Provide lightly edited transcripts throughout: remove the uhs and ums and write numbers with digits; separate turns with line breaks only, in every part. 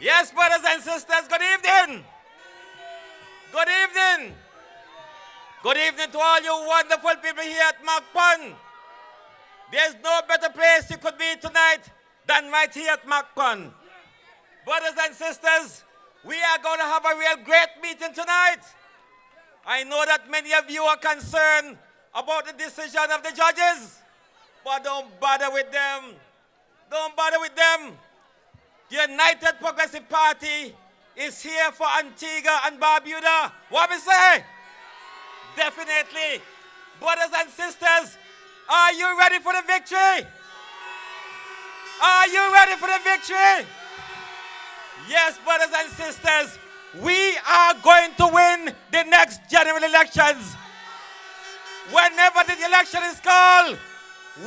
Yes, brothers and sisters, good evening. Good evening. Good evening to all you wonderful people here at Macpon. There's no better place you could be tonight than right here at Macpon. Brothers and sisters, we are going to have a real great meeting tonight. I know that many of you are concerned about the decision of the judges, but don't bother with them. Don't bother with them. The United Progressive Party is here for Antigua and Barbuda. What we say? Definitely. Brothers and sisters, are you ready for the victory? Are you ready for the victory? Yes, brothers and sisters, we are going to win the next general elections. Whenever the election is called,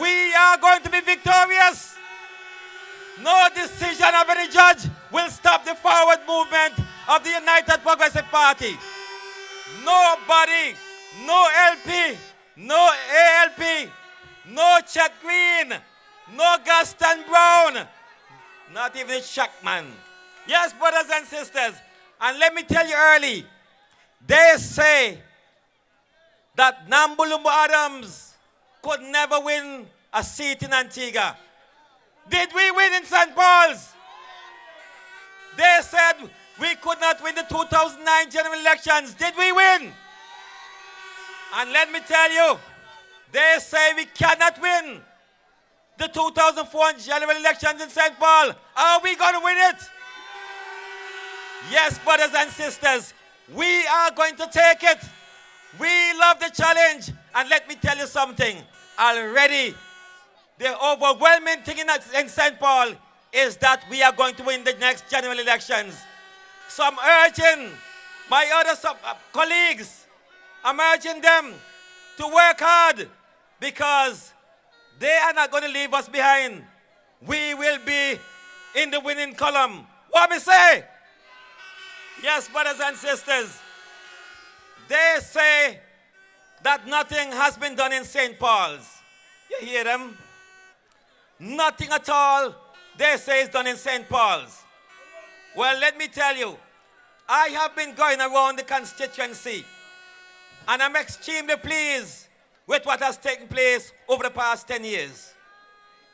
we are going to be victorious. No decision of any judge will stop the forward movement of the United Progressive Party. Nobody, no LP, no ALP, no Chet Green, no Gaston Brown, not even Shackman. Yes, brothers and sisters, and let me tell you early, they say that Nambulumbu Adams could never win a seat in Antigua. Did we win in St. Paul's? They said we could not win the 2009 general elections. Did we win? And let me tell you, they say we cannot win the 2004 general elections in St. Paul. Are we going to win it? Yes, brothers and sisters, we are going to take it. We love the challenge. And let me tell you something. Already, the overwhelming thing in St. Paul is that we are going to win the next general elections. So I'm urging my other colleagues, I'm urging them to work hard because they are not going to leave us behind. We will be in the winning column. What we say? Yes, brothers and sisters. They say that nothing has been done in St. Paul's. You hear them? Nothing at all, they say, is done in St. Paul's. Well, let me tell you, I have been going around the constituency, and I'm extremely pleased with what has taken place over the past 10 years.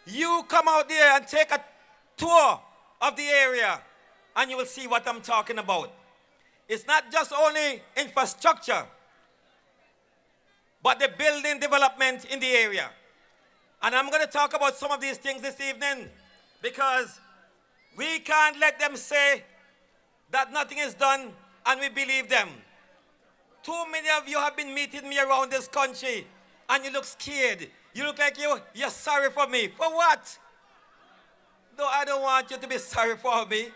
You come out there and take a tour of the area, and you will see what I'm talking about. It's not just only infrastructure, but the building development in the area. And I'm going to talk about some of these things this evening because we can't let them say that nothing is done and we believe them. Too many of you have been meeting me around this country and you look scared. You look like you're sorry for me. For what? No, I don't want you to be sorry for me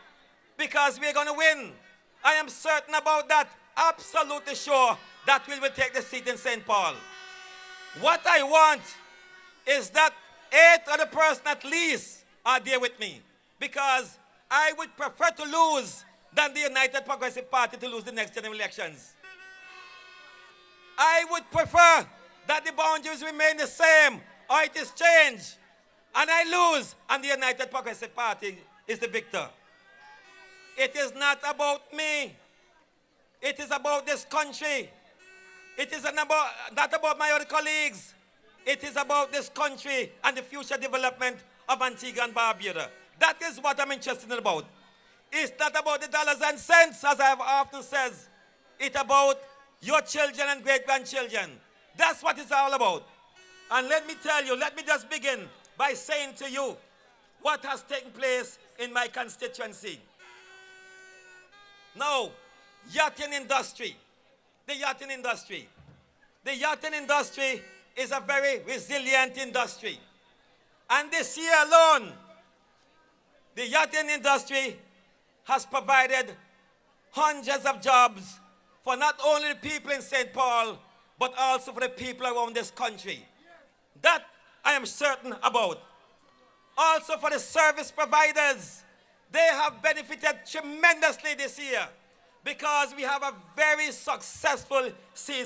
because we're going to win. I am certain about that. Absolutely sure that we will take the seat in St. Paul. What I want is that 8 other persons at least are there with me because I would prefer to lose than the United Progressive Party to lose the next general elections. I would prefer that the boundaries remain the same or it is changed and I lose and the United Progressive Party is the victor. It is not about me. It is about this country. It is not about my other colleagues. It is about this country and the future development of Antigua and Barbuda. That is what I'm interested in about. It's not about the dollars and cents, as I have often said. It's about your children and great-grandchildren. That's what it's all about. And let me tell you, let me just begin by saying to you what has taken place in my constituency. Now, yachting industry. The yachting industry. The yachting industry is a very resilient industry. And this year alone, the yachting industry has provided hundreds of jobs for not only the people in St. Paul, but also for the people around this country. That I am certain about. Also for the service providers, they have benefited tremendously this year because we have a very successful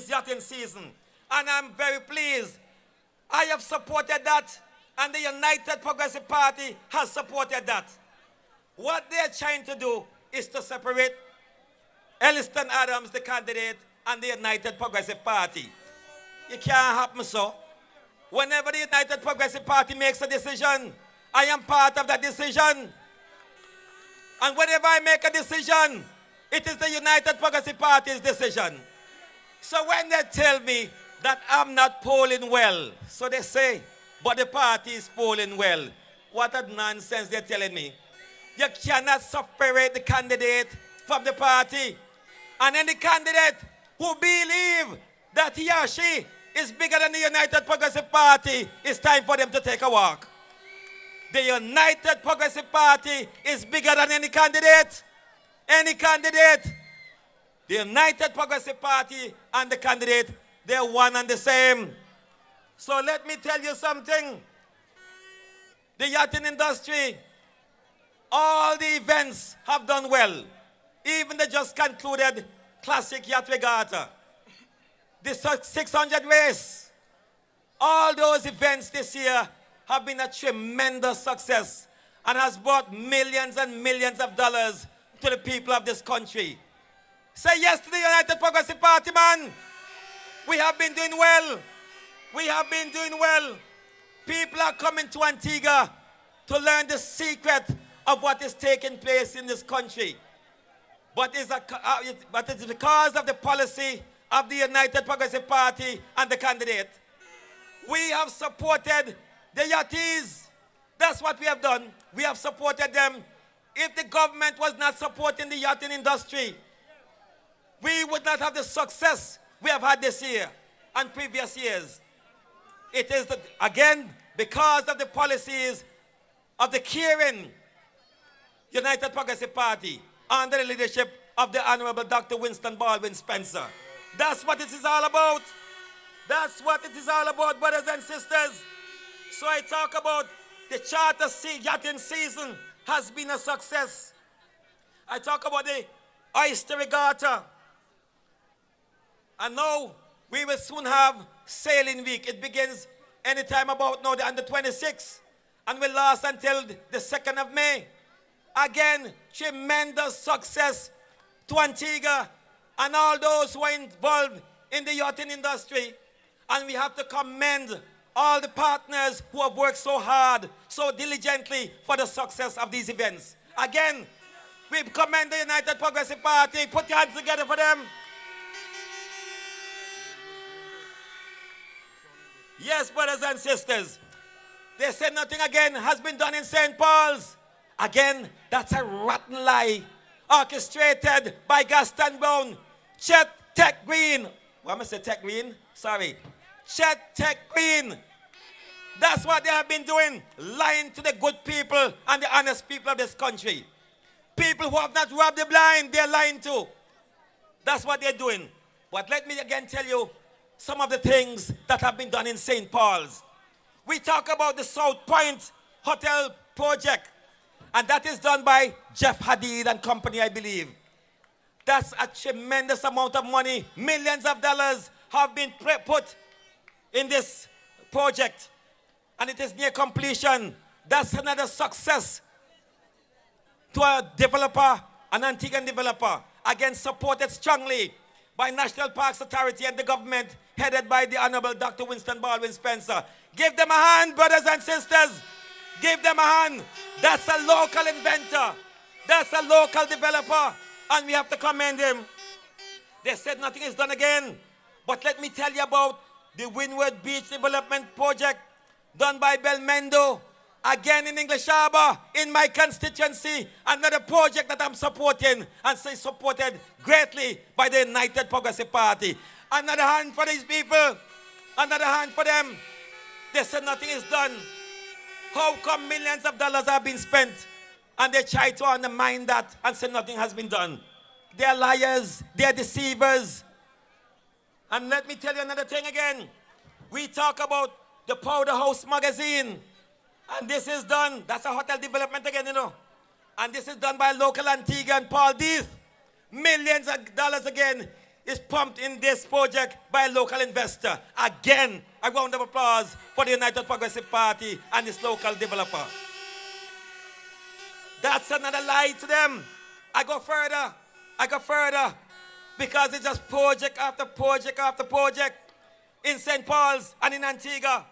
yachting season. And I'm very pleased. I have supported that, and the United Progressive Party has supported that. What they're trying to do is to separate Eleston Adams, the candidate, and the United Progressive Party. It can't happen so. Whenever the United Progressive Party makes a decision, I am part of that decision. And whenever I make a decision, it is the United Progressive Party's decision. So when they tell me that I'm not polling well, so they say, but the party is polling well. What a nonsense they're telling me. You cannot separate the candidate from the party. And any candidate who believes that he or she is bigger than the United Progressive Party, it's time for them to take a walk. The United Progressive Party is bigger than any candidate. Any candidate. The United Progressive Party and the candidate, they're one and the same. So let me tell you something. The yachting industry, all the events have done well. Even the just concluded Classic Yacht Regatta, the 600 race, all those events this year have been a tremendous success and has brought millions and millions of dollars to the people of this country. Say yes to the United Progressive Party, man. We have been doing well. We have been doing well. People are coming to Antigua to learn the secret of what is taking place in this country. But it's because of the policy of the United Progressive Party and the candidate. We have supported the yachties. That's what we have done. We have supported them. If the government was not supporting the yachting industry, we would not have the success we have had this year and previous years. It is, again, because of the policies of the caring United Progressive Party under the leadership of the Honorable Dr. Winston Baldwin Spencer. That's what it is all about. That's what it is all about, brothers and sisters. So I talk about the charter yachting season has been a success. I talk about the Oyster Regatta. And now we will soon have Sailing Week. It begins anytime about now, on the 26th, and will last until the 2nd of May. Again, tremendous success to Antigua and all those who are involved in the yachting industry. And we have to commend all the partners who have worked so hard, so diligently for the success of these events. Again, we commend the United Progressive Party. Put your hands together for them. Yes, brothers and sisters. They said nothing again has been done in St. Paul's. Again, that's a rotten lie. Orchestrated by Gaston Brown, Chet Tech Green. What am I say, Tech Green? Sorry. Chet Tech Green. That's what they have been doing. Lying to the good people and the honest people of this country. People who have not robbed the blind, they're lying to. That's what they're doing. But let me again tell you some of the things that have been done in St. Paul's. We talk about the South Point Hotel project, and that is done by Jeff Hadid and company, I believe. That's a tremendous amount of money. Millions of dollars have been put in this project, and it is near completion. That's another success to a developer, an Antiguan developer, again supported strongly by National Parks Authority and the government, headed by the Honorable Dr. Winston Baldwin Spencer. Give them a hand, brothers and sisters. Give them a hand. That's a local inventor. That's a local developer, and we have to commend him. They said nothing is done again. But let me tell you about the Windward Beach Development Project done by Belmendo, again in English Harbour, in my constituency. Another project that I'm supporting, and say supported greatly by the United Progressive Party. Another hand for these people. Another hand for them. They said nothing is done. How come millions of dollars have been spent and they try to undermine that and say nothing has been done? They're liars. They're deceivers. And let me tell you another thing again. We talk about the Powder House magazine. And this is done. That's a hotel development again, you know. And this is done by local Antiguan Paul Deeth. Millions of dollars again is pumped in this project by a local investor. Again, a round of applause for the United Progressive Party and this local developer. That's another lie to them. I go further. I go further. Because it's just project after project after project in St. Paul's and in Antigua.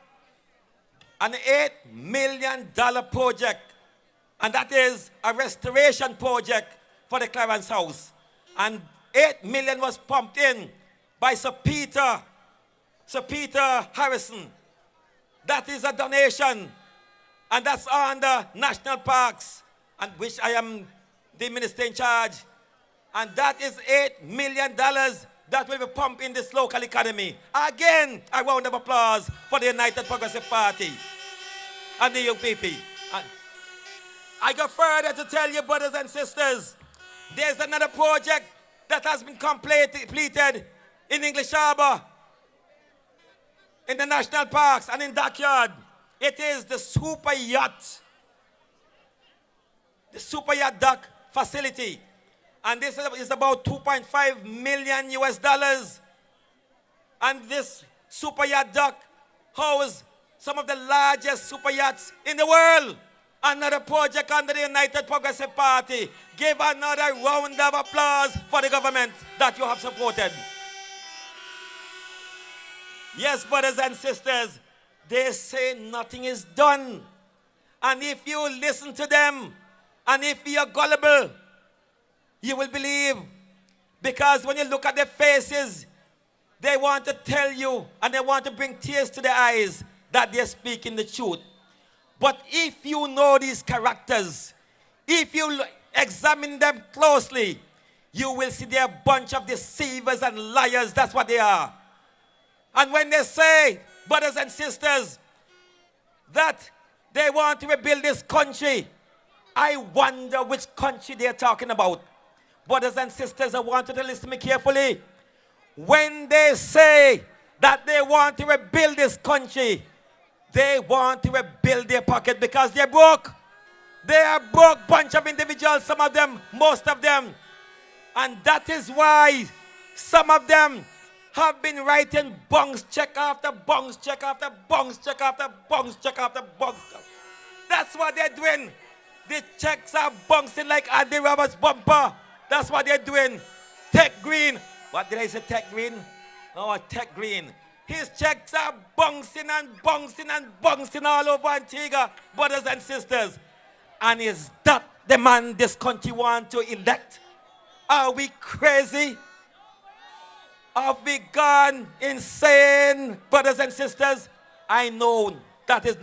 An $8 million project. And that is a restoration project for the Clarence House. And $8 million was pumped in by Sir Peter Harrison. That is a donation. And that's under National Parks, and which I am the minister in charge. And that is $8 million that will be pumped in this local economy. Again, a round of applause for the United Progressive Party and the UPP. And I go further to tell you, brothers and sisters, there's another project that has been completed in English Harbour, in the national parks and in Dockyard. It is the super yacht dock facility. And this is about 2.5 million US dollars. And this super yacht dock houses some of the largest super yachts in the world. Another project under the United Progressive Party. Give another round of applause for the government that you have supported. Yes, brothers and sisters, they say nothing is done. And if you listen to them, and if you're gullible, you will believe. Because when you look at their faces, they want to tell you, and they want to bring tears to their eyes, that they're speaking the truth. But if you know these characters, if you examine them closely, you will see they're a bunch of deceivers and liars. That's what they are. And when they say, brothers and sisters, that they want to rebuild this country, I wonder which country they're talking about. Brothers and sisters, I want you to listen to me carefully. When they say that they want to rebuild this country, they want to rebuild their pocket because they're broke. They are broke bunch of individuals, some of them, most of them. And that is why some of them have been writing bunks check after bunks check after bunks check after bunks check after bunks. That's what they're doing. The checks are bouncing like Andy Roberts' bumper. That's what they're doing. Tech Green. What did I say, Tech Green? Oh, Tech Green. His checks are bouncing and bouncing and bouncing all over Antigua, brothers and sisters. And is that the man this country wants to elect? Are we crazy? Have we gone insane, brothers and sisters? I know that is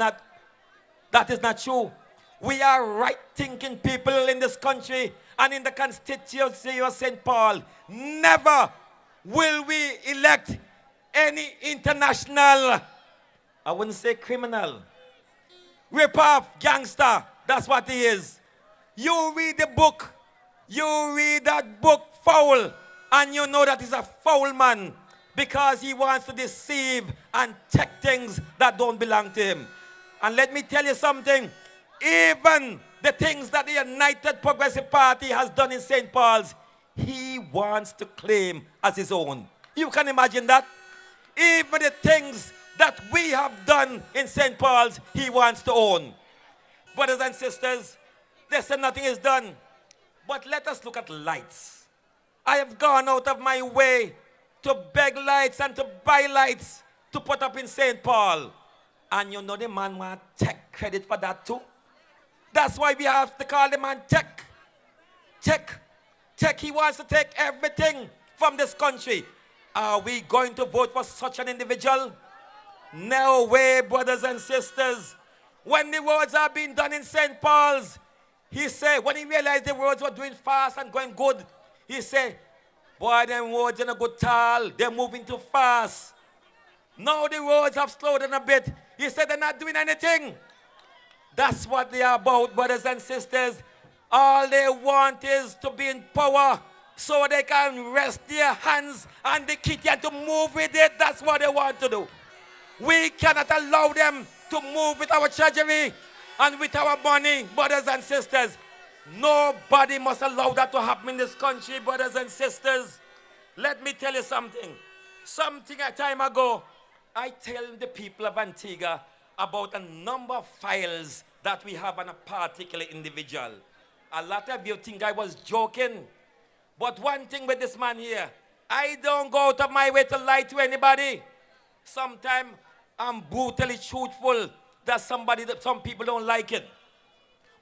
not true. We are right-thinking people in this country and in the constituency of St. Paul. Never will we elect any international, I wouldn't say criminal, rip-off gangster. That's what he is. You read the book, you read that book foul, and you know that he's a foul man because he wants to deceive and take things that don't belong to him. And let me tell you something. Even the things that the United Progressive Party has done in St. Paul's, he wants to claim as his own. You can imagine that? Even the things that we have done in St. Paul's, he wants to own. Brothers and sisters, they say nothing is done. But let us look at lights. I have gone out of my way to beg lights and to buy lights to put up in St. Paul. And you know the man want to take credit for that too. That's why we have to call the man Tech. Tech, he wants to take everything from this country. Are we going to vote for such an individual? No way, brothers and sisters. When the roads are being done in St. Paul's, he said, when he realized the roads were doing fast and going good, he said, boy, them roads are not good tall. They're moving too fast. Now the roads have slowed down a bit. He said they're not doing anything. That's what they are about, brothers and sisters. All they want is to be in power so they can rest their hands and the kitty and to move with it. That's what they want to do. We cannot allow them to move with our treasury and with our money, brothers and sisters. Nobody must allow that to happen in this country, brothers and sisters. Let me tell you something. Something a time ago, I tell the people of Antigua about a number of files that we have on a particular individual. A lot of you think I was joking. But one thing with this man here, I don't go out of my way to lie to anybody. Sometimes I'm brutally truthful that some people don't like it.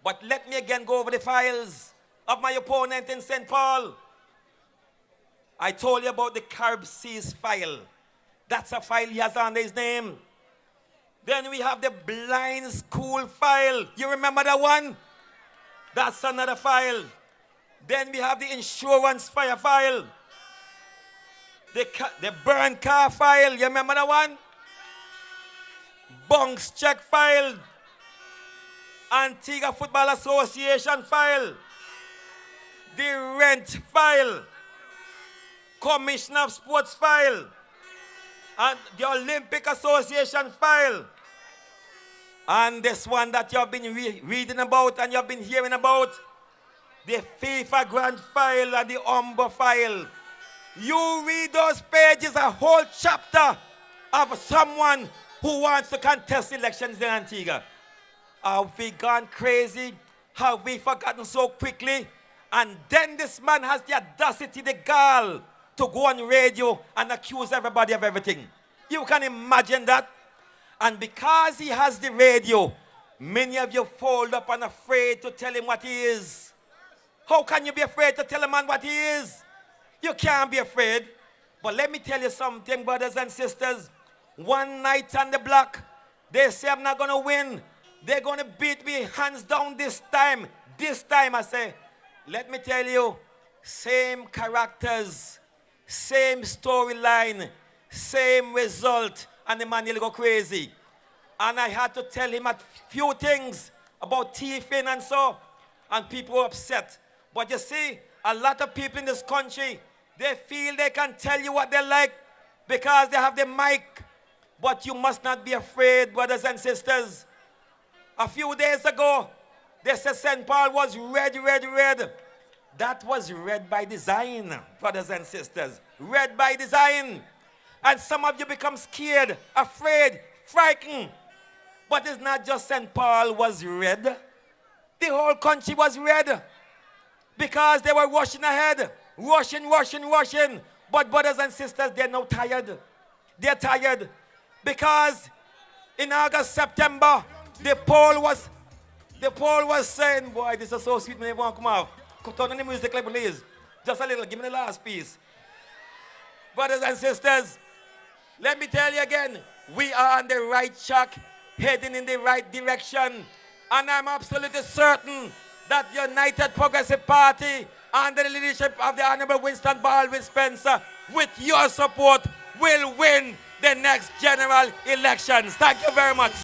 But let me again go over the files of my opponent in St. Paul. I told you about the Carib Seas file. That's a file he has under his name. Then we have the blind school file. You remember that one? That's another file. Then we have the insurance fire file. The burn car file. You remember that one? Bunks check file. Antigua Football Association file. The rent file. Commissioner of Sports file. And the Olympic Association file. And this one that you have been reading about and you have been hearing about, the FIFA grant file and the Umber file. You read those pages, a whole chapter of someone who wants to contest elections in Antigua. Have we gone crazy? Have we forgotten so quickly? And then this man has the audacity, the gall, to go on radio and accuse everybody of everything. You can imagine that? And because he has the radio, many of you fold up and afraid to tell him what he is. How can you be afraid to tell a man what he is? You can't be afraid. But let me tell you something, brothers and sisters. One night on the block, they say I'm not going to win. They're going to beat me hands down this time. This time, I say, let me tell you, same characters, same storyline, same result, and the man will go crazy. And I had to tell him a few things about thieving and so, and people were upset. But you see, a lot of people in this country, they feel they can tell you what they like because they have the mic. But you must not be afraid, brothers and sisters. A few days ago, they said St. Paul was red, red, red. That was red by design, brothers and sisters. Red by design. And some of you become scared, afraid, frightened. But it's not just St. Paul was red. The whole country was red. Because they were rushing ahead. Rushing. But brothers and sisters, they're now tired. They're tired. Because in August, September, the poll was saying, boy, this is so sweet when they want to come out. Turn on the music like please. Just a little, give me the last piece. Brothers and sisters, let me tell you again, we are on the right track, heading in the right direction. And I'm absolutely certain that the United Progressive Party, under the leadership of the Honorable Winston Baldwin Spencer, with your support, will win the next general elections. Thank you very much.